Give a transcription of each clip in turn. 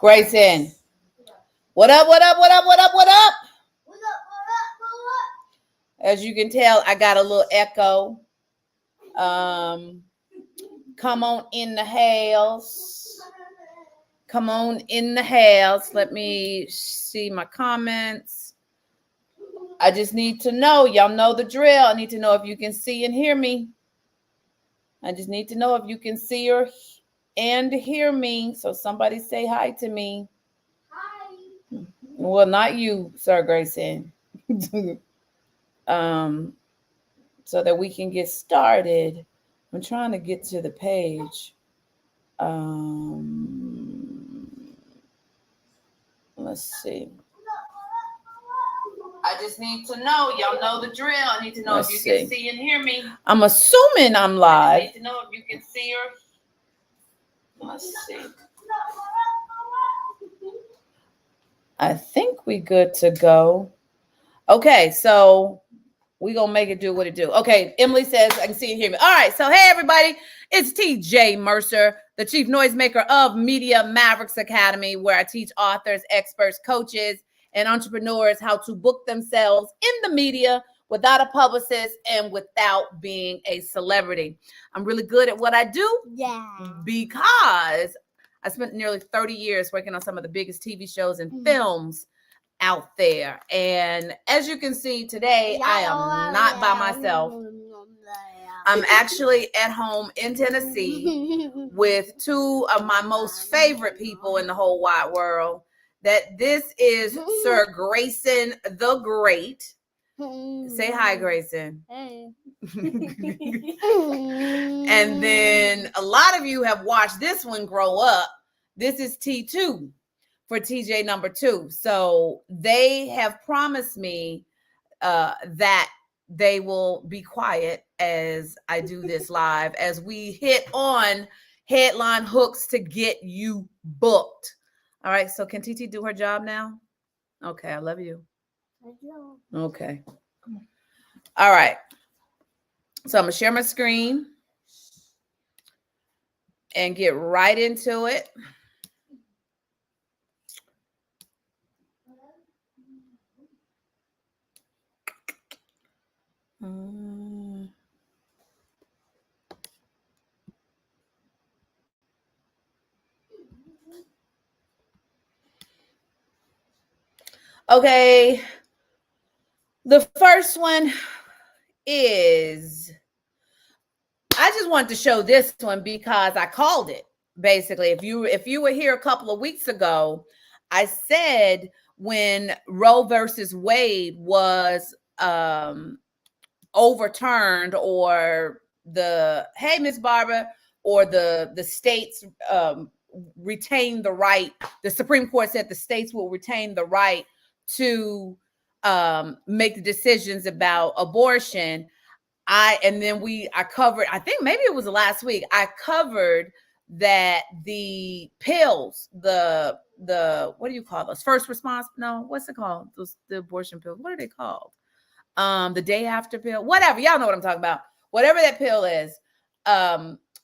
Grayson. What up, what up, what up, what up, what up? As you can tell, I got a little echo. Come on in the house. Come on in the house. Let me see my comments. I just need to know. Y'all know the drill. I need to know if you can see and hear me. I just need to know if you can see and hear me. So somebody say hi to me. Hi. Well, not you, Sir Grayson. So that we can get started. I'm trying to get to the page. Let's see. I just need to know. Y'all know the drill. I need to know if you can see and hear me. I'm assuming I'm live. I need to know if you can see or. Let's see. I think we good to go. Okay, so we gonna make it do what it do. Okay, Emily says I can see and hear me. All right, so hey everybody, it's TJ Mercer, the chief noisemaker of Media Mavericks Academy, where I teach authors, experts, coaches, and entrepreneurs how to book themselves in the media without a publicist and without being a celebrity. I'm really good at what I do because I spent nearly 30 years working on some of the biggest TV shows and films out there. And as you can see today, I am not by myself. I'm actually at home in Tennessee with two of my most favorite people in the whole wide world. That this is Sir Grayson the Great. Say hi, Grayson. Hey. And then a lot of you have watched this one grow up. This is T2 for TJ number 2. So they have promised me that they will be quiet as I do this live, as we hit on headline hooks to get you booked. All right, so can TT do her job now? Okay, I love you. Okay. All right. So I'm going to share my screen and get right into it. Okay. The first one is, I just wanted to show this one because I called it. Basically, if you were here a couple of weeks ago, I said when Roe versus Wade was overturned, or hey Miss Barbara, or the states retain the right, the Supreme Court said the states will retain the right to make the decisions about abortion. I covered, I think maybe it was last week, I covered that the pills, the what do you call those? First response? No, what's it called? The abortion pills. What are they called? The day after pill, whatever. Y'all know what I'm talking about. Whatever that pill is,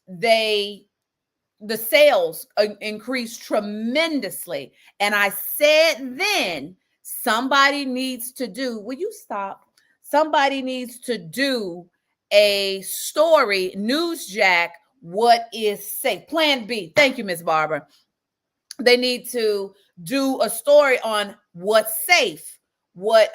the sales increased tremendously. And I said then, somebody needs to do, will you stop? Somebody needs to do a story, NEWSJACK, what is safe? Plan B. Thank you, Miss Barbara. They need to do a story on what's safe, what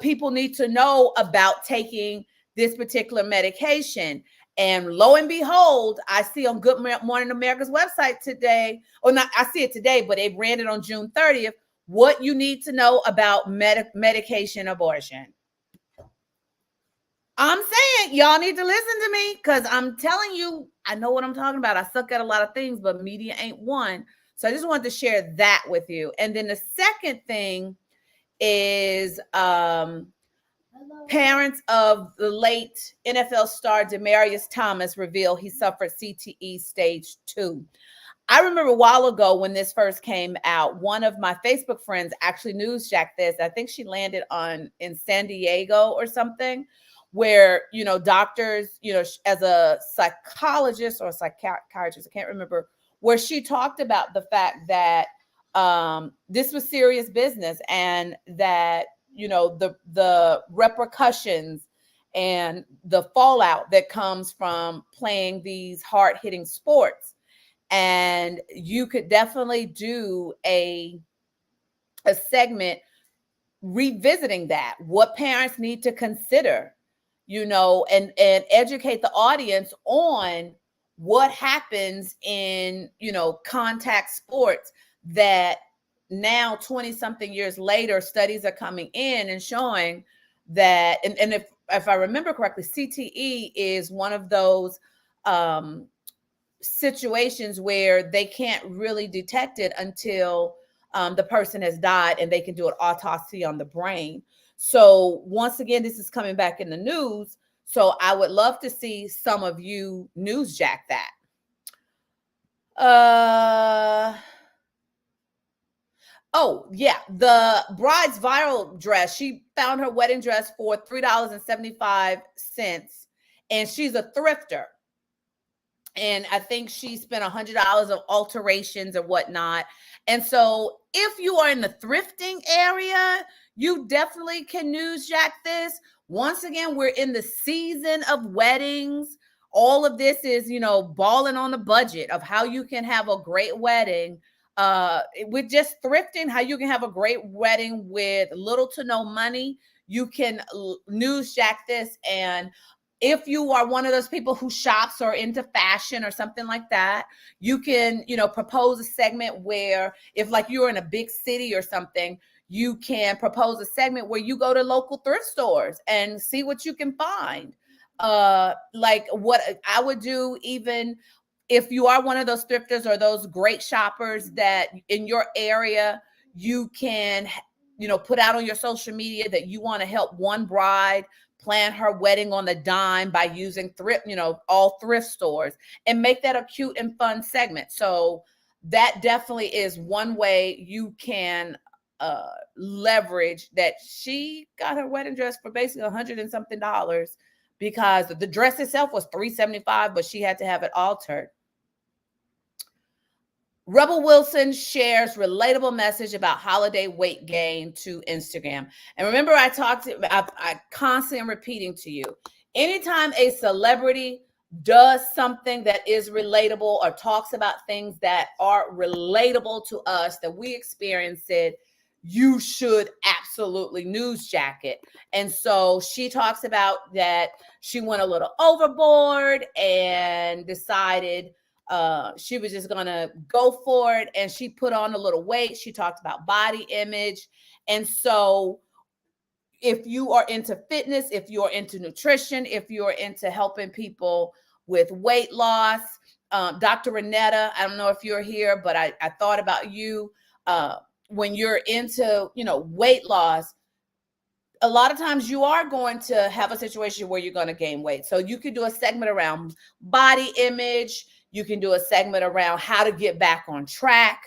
people need to know about taking this particular medication. And lo and behold, I see on Good Morning America's website today, or not, I see it today, but they ran it on June 30th, what you need to know about medication abortion. I'm saying y'all need to listen to me, because I'm telling you, I know what I'm talking about. I suck at a lot of things, but media ain't one. So I just wanted to share that with you. And then the second thing is parents of the late NFL star Demaryius Thomas reveal he suffered CTE stage 2. I remember a while ago when this first came out, one of my Facebook friends actually NEWSJACKed this. I think she landed in San Diego or something, where, doctors, as a psychologist or a psychiatrist, I can't remember, where she talked about the fact that this was serious business, and that, the repercussions and the fallout that comes from playing these hard-hitting sports. And you could definitely do a segment revisiting that, what parents need to consider, and educate the audience on what happens in, contact sports, that now 20 something years later, studies are coming in and showing that, and if I remember correctly, CTE is one of those situations where they can't really detect it until the person has died, and they can do an autopsy on the brain. So once again, this is coming back in the news. So I would love to see some of you newsjack that. Oh yeah, the bride's viral dress. She found her wedding dress for $3.75, and she's a thrifter. And I think she spent $100 of alterations or whatnot. And so if you are in the thrifting area, you definitely can newsjack this. Once again, we're in the season of weddings. All of this is, balling on the budget of how you can have a great wedding with just thrifting, how you can have a great wedding with little to no money. You can newsjack this. And if you are one of those people who shops or into fashion or something like that, you can, propose a segment where, if like you're in a big city or something, you can propose a segment where you go to local thrift stores and see what you can find. Like what I would do, even if you are one of those thrifters or those great shoppers that in your area, you can, put out on your social media that you want to help one bride plan her wedding on the dime by using thrift, all thrift stores, and make that a cute and fun segment. So that definitely is one way you can leverage that. She got her wedding dress for basically $100 and something, because the dress itself was $375, but she had to have it altered. Rebel Wilson shares relatable message about holiday weight gain to Instagram. And remember, I constantly am repeating to you, anytime a celebrity does something that is relatable or talks about things that are relatable to us, that we experience it, you should absolutely newsjack it. And so she talks about that she went a little overboard and decided she was just gonna go for it, and she put on a little weight. She talked about body image. And so if you are into fitness, if you're into nutrition, if you're into helping people with weight loss, Dr. Renetta, I don't know if you're here, but I thought about you. When you're into, weight loss, a lot of times you are going to have a situation where you're going to gain weight. So you could do a segment around body image. You can do a segment around how to get back on track.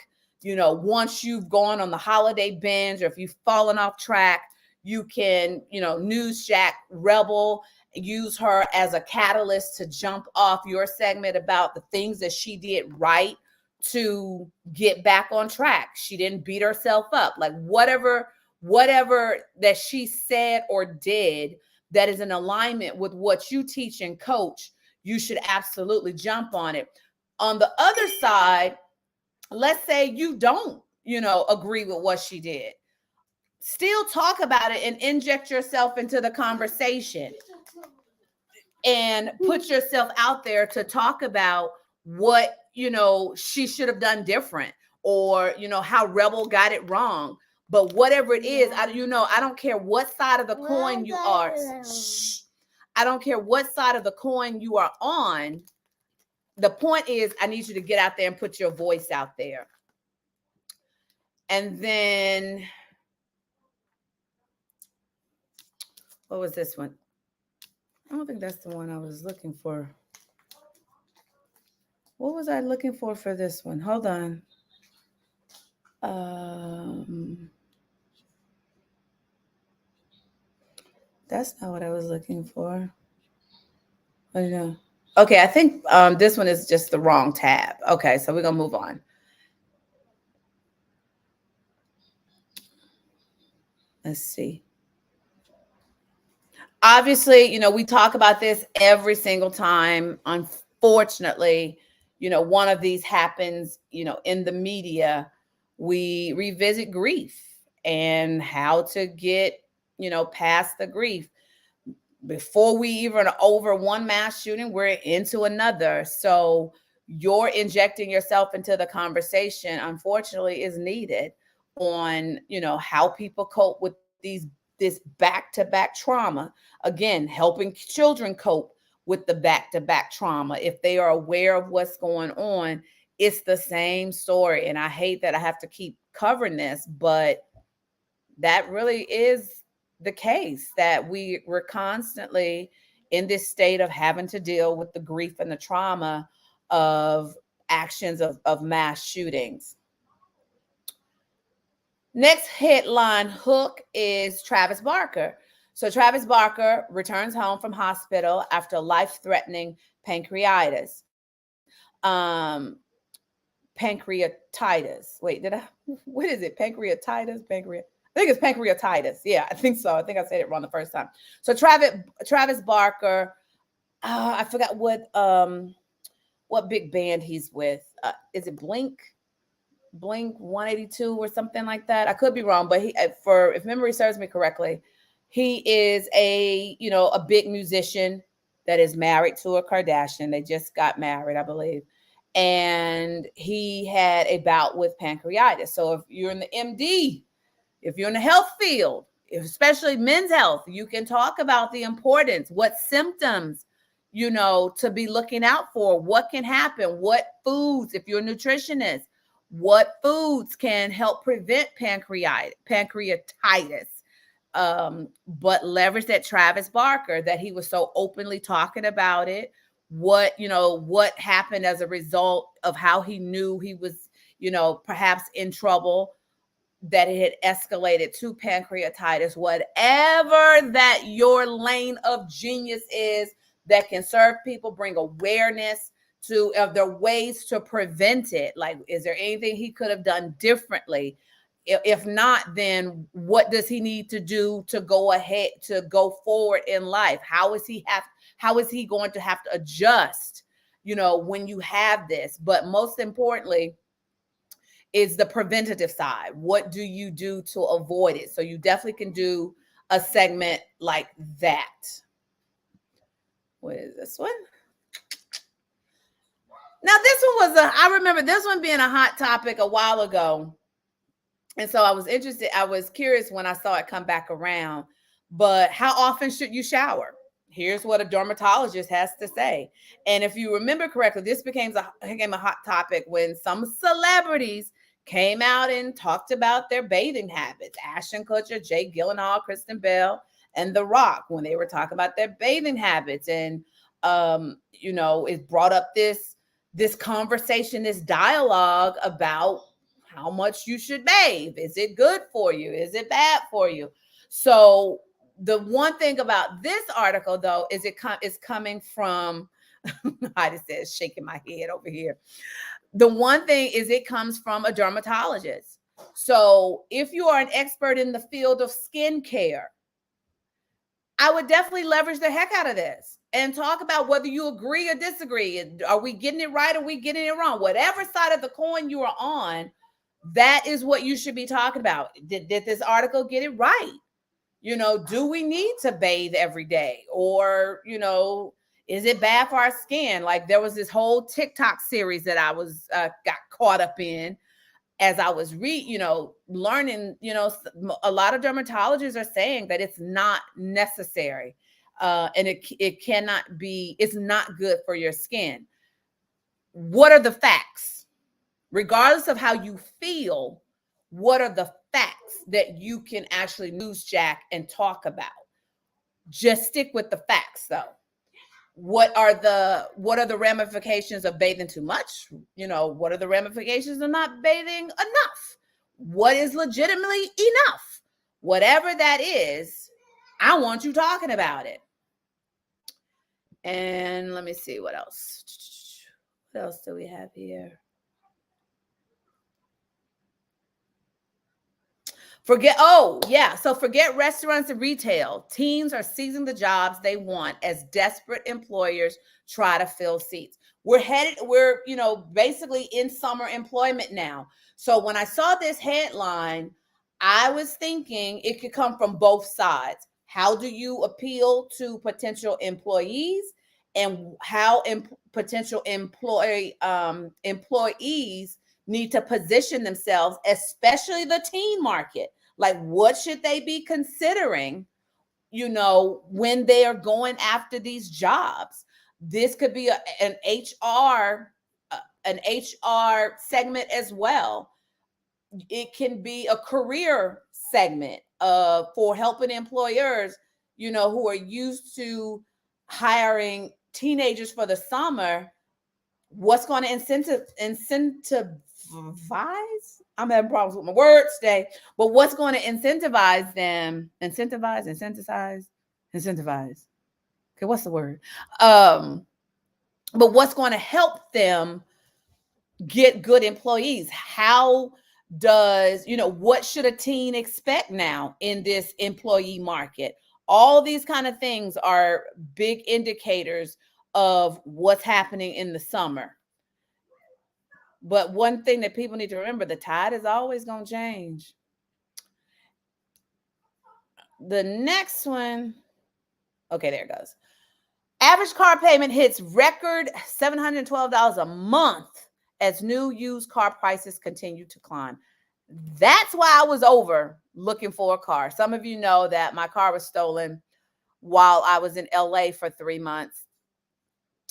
Once you've gone on the holiday binge, or if you've fallen off track, you can, newsjack Rebel, use her as a catalyst to jump off your segment about the things that she did right to get back on track. She didn't beat herself up. Like whatever that she said or did that is in alignment with what you teach and coach, you should absolutely jump on it. On the other side, let's say you don't, agree with what she did. Still talk about it and inject yourself into the conversation and put yourself out there to talk about what, she should have done different, or, how Rebel got it wrong. But whatever it is, I don't care what side of the coin you are. I don't care what side of the coin you are on. The point is, I need you to get out there and put your voice out there. And then, what was this one? I don't think that's the one I was looking for. What was I looking for this one? Hold on. That's not what I was looking for. Oh, yeah. Okay, I think this one is just the wrong tab. Okay, so we're gonna move on. Let's see. Obviously, we talk about this every single time. Unfortunately, one of these happens, in the media. We revisit grief and how to get, past the grief. Before we even over one mass shooting, we're into another. So you're injecting yourself into the conversation, unfortunately, is needed on, how people cope with this back-to-back trauma. Again, helping children cope with the back-to-back trauma. If they are aware of what's going on, it's the same story. And I hate that I have to keep covering this, but that really is the case, that we're constantly in this state of having to deal with the grief and the trauma of actions of mass shootings. Next headline hook is Travis Barker. So Travis Barker returns home from hospital after life-threatening pancreatitis. Pancreatitis. Wait, what is it? Pancreatitis? I think it's pancreatitis. Yeah, I think so. I think I said it wrong the first time. So Travis Barker, I forgot what big band he's with. Is it Blink 182 or something like that? I could be wrong, but if memory serves me correctly, he is a big musician that is married to a Kardashian. They just got married, I believe. And he had a bout with pancreatitis. So if you're in the MD, if you're in the health field, especially men's health, you can talk about the importance, what symptoms, to be looking out for, what can happen, what foods, if you're a nutritionist, what foods can help prevent pancreatitis. But leverage that Travis Barker, that he was so openly talking about it, what happened as a result of how he knew he was, perhaps in trouble, that it had escalated to pancreatitis. Whatever that your lane of genius is that can serve people, bring awareness of their ways to prevent it. Like, is there anything he could have done differently? If not, then what does he need to do to go ahead, to go forward in life? How is he going to have to adjust, when you have this? But most importantly is the preventative side. What do you do to avoid it? So you definitely can do a segment like that. What is this one? Now, this one I remember this one being a hot topic a while ago. And so I was curious when I saw it come back around. But how often should you shower? Here's what a dermatologist has to say. And if you remember correctly, this became a hot topic when some celebrities came out and talked about their bathing habits. Ashton Kutcher, Jake Gyllenhaal, Kristen Bell, and The Rock, when they were talking about their bathing habits. And, it brought up this conversation, this dialogue about how much you should bathe. Is it good for you? Is it bad for you? So the one thing about this article, though, is it's coming from, I just said shaking my head over here. The one thing is it comes from a dermatologist. So if you are an expert in the field of skincare, I would definitely leverage the heck out of this and talk about whether you agree or disagree. Are we getting it right? Or are we getting it wrong? Whatever side of the coin you are on, that is what you should be talking about. Did this article get it right? Do we need to bathe every day? Or, is it bad for our skin? Like, there was this whole TikTok series that I was got caught up in as I was learning. A lot of dermatologists are saying that it's not necessary, and it cannot be. It's not good for your skin. What are the facts? Regardless of how you feel, what are the facts that you can actually newsjack and talk about? Just stick with the facts, though. What are the ramifications of bathing too much? What are the ramifications of not bathing enough? What is legitimately enough? Whatever that is, I want you talking about it. And let me see what else. What else do we have here? So forget restaurants and retail. Teams are seizing the jobs they want as desperate employers try to fill seats. We're basically in summer employment now. So when I saw this headline, I was thinking it could come from both sides. How do you appeal to potential employees, and how potential employees need to position themselves, especially the teen market? Like, what should they be considering, when they are going after these jobs? This could be an HR segment as well. It can be a career segment for helping employers, who are used to hiring teenagers for the summer. What's going to incentivize? I'm having problems with my words today, but what's going to incentivize them? Incentivize. Okay, what's the word? But what's going to help them get good employees? How does, what should a teen expect now in this employee market? All these kind of things are big indicators of what's happening in the summer. But one thing that people need to remember, the tide is always going to change. The next one, okay, there it goes. Average car payment hits record $712 a month as new used car prices continue to climb. That's why I was over looking for a car. Some of you know that my car was stolen while I was in LA for 3 months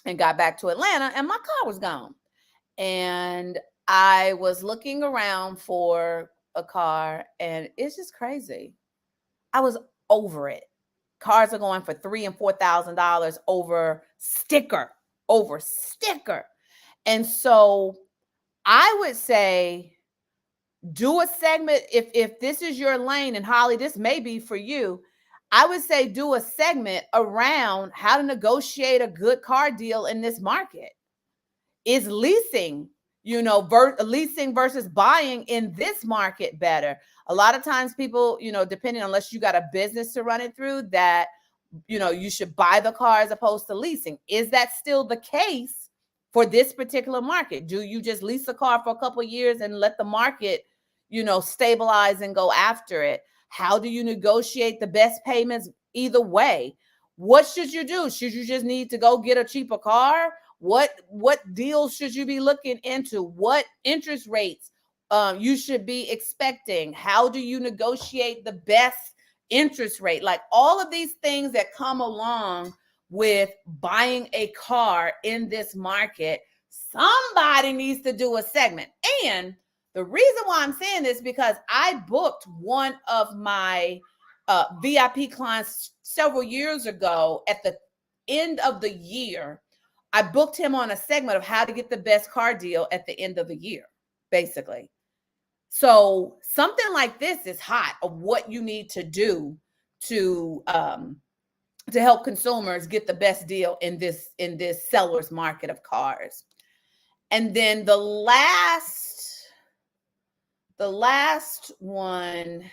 and got back to Atlanta, and my car was gone. And I was looking around for a car, and it's just crazy. I was over it. Cars are going for $3,000 and $4,000 over sticker. And so I would say, do a segment. If this is your lane, and Holly, this may be for you, I would say do a segment around how to negotiate a good car deal in this market. Is leasing, leasing versus buying in this market better? A lot of times people, depending, unless you got a business to run it through, that, you should buy the car as opposed to leasing. Is that still the case for this particular market? Do you just lease a car for a couple of years and let the market, stabilize and go after it? How do you negotiate the best payments either way? What should you do? Should you just need to go get a cheaper car? What deals should you be looking into? What interest rates you should be expecting? How do you negotiate the best interest rate? Like, all of these things that come along with buying a car in this market, somebody needs to do a segment. And the reason why I'm saying this, because I booked one of my VIP clients several years ago at the end of the year. I booked him on a segment of how to get the best car deal at the end of the year, basically. So something like this is hot, of what you need to do to help consumers get the best deal in this seller's market of cars. And then the last one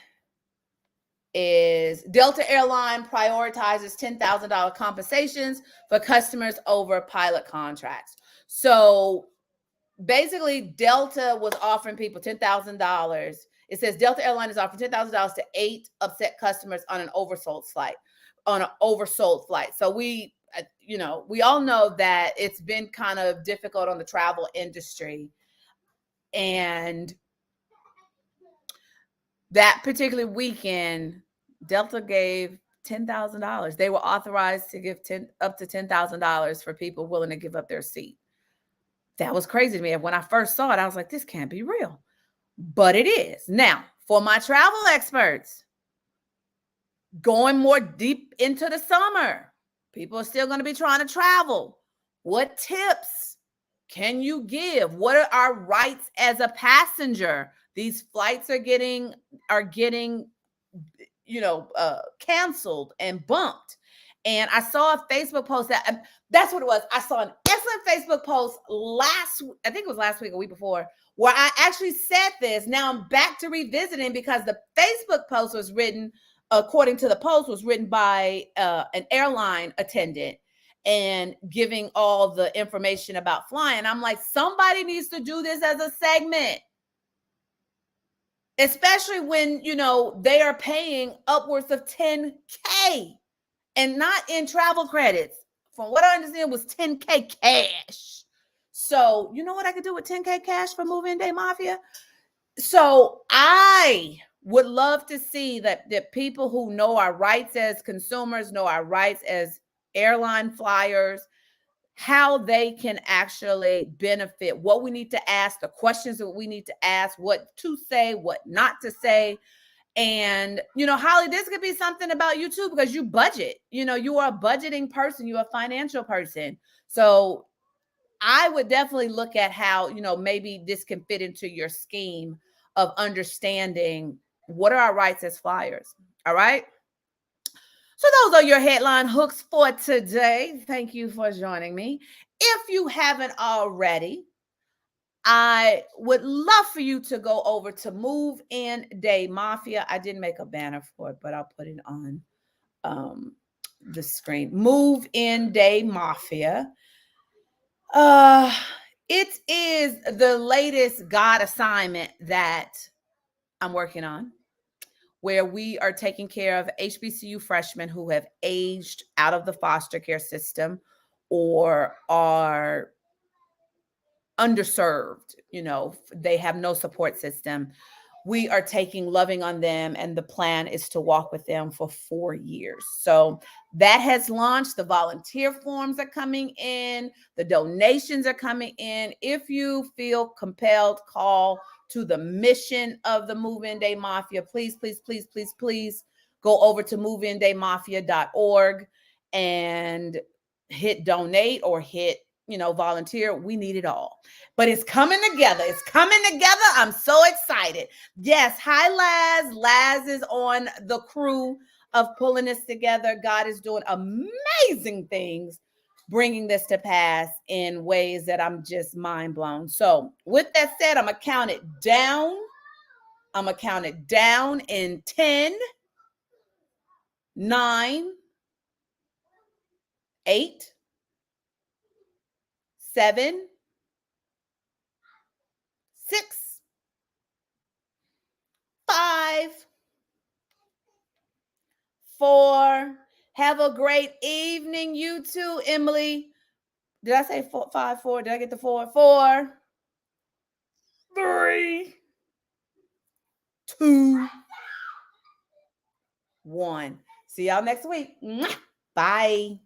is Delta Airline prioritizes $10,000 compensations for customers over pilot contracts. So basically, Delta was offering people $10,000. It says Delta Airline is offering $10,000 to 8 upset customers on an oversold flight. So we all know that it's been kind of difficult on the travel industry, and that particular weekend, Delta gave $10,000. They were authorized to give up to $10,000 for people willing to give up their seat. That was crazy to me. When I first saw it, I was like, this can't be real. But it is. Now, for my travel experts, going more deep into the summer, people are still going to be trying to travel. What tips can you give? What are our rights as a passenger? These flights are getting canceled and bumped. And I saw a Facebook post that's what it was. I saw an excellent Facebook post I think it was last week or week before, where I actually said this. Now I'm back to revisiting because the Facebook post was written, according to the post, was written by an airline attendant and giving all the information about flying. I'm like, somebody needs to do this as a segment, especially when, you know, they are paying upwards of $10K and not in travel credits. From what I understand, was $10K cash. So you know what I could do with $10K cash for Move-In Day Mafia? So I would love to see that people who know our rights as consumers, know our rights as airline flyers, how they can actually benefit, what we need to ask, the questions that we need to ask, what to say, what not to say. And, you know, Holly, this could be something about you too, because you budget. You know, you are a budgeting person, you're a financial person. So I would definitely look at how, you know, maybe this can fit into your scheme of understanding what are our rights as flyers. All right. So those are your headline hooks for today. Thank you for joining me. If you haven't already, I would love for you to go over to Move In Day Mafia. I didn't make a banner for it, but I'll put it on the screen. Move In Day Mafia. It is the latest God assignment that I'm working on, where we are taking care of HBCU freshmen who have aged out of the foster care system or are underserved. You know, they have no support system. We are taking loving on them, and the plan is to walk with them for 4 years. So that has launched. The volunteer forms are coming in, the donations are coming in. If you feel compelled, call to the mission of the Move-In Day Mafia. Please, please, please, please, please go over to moveindayMafia.org and hit donate or hit, you know, volunteer. We need it all. But it's coming together. It's coming together. I'm so excited. Yes. Hi, Laz. Laz is on the crew of pulling this together. God is doing amazing things, bringing this to pass in ways that I'm just mind blown. So with that said, I'm going to count it down. I'm going to count it down in 10, 9, 8, 7, 6, 5, 4. Have a great evening, you too, Emily. Did I say 4, 5, 4? Did I get the 4? 4, 3, 2, 1. See y'all next week. Bye.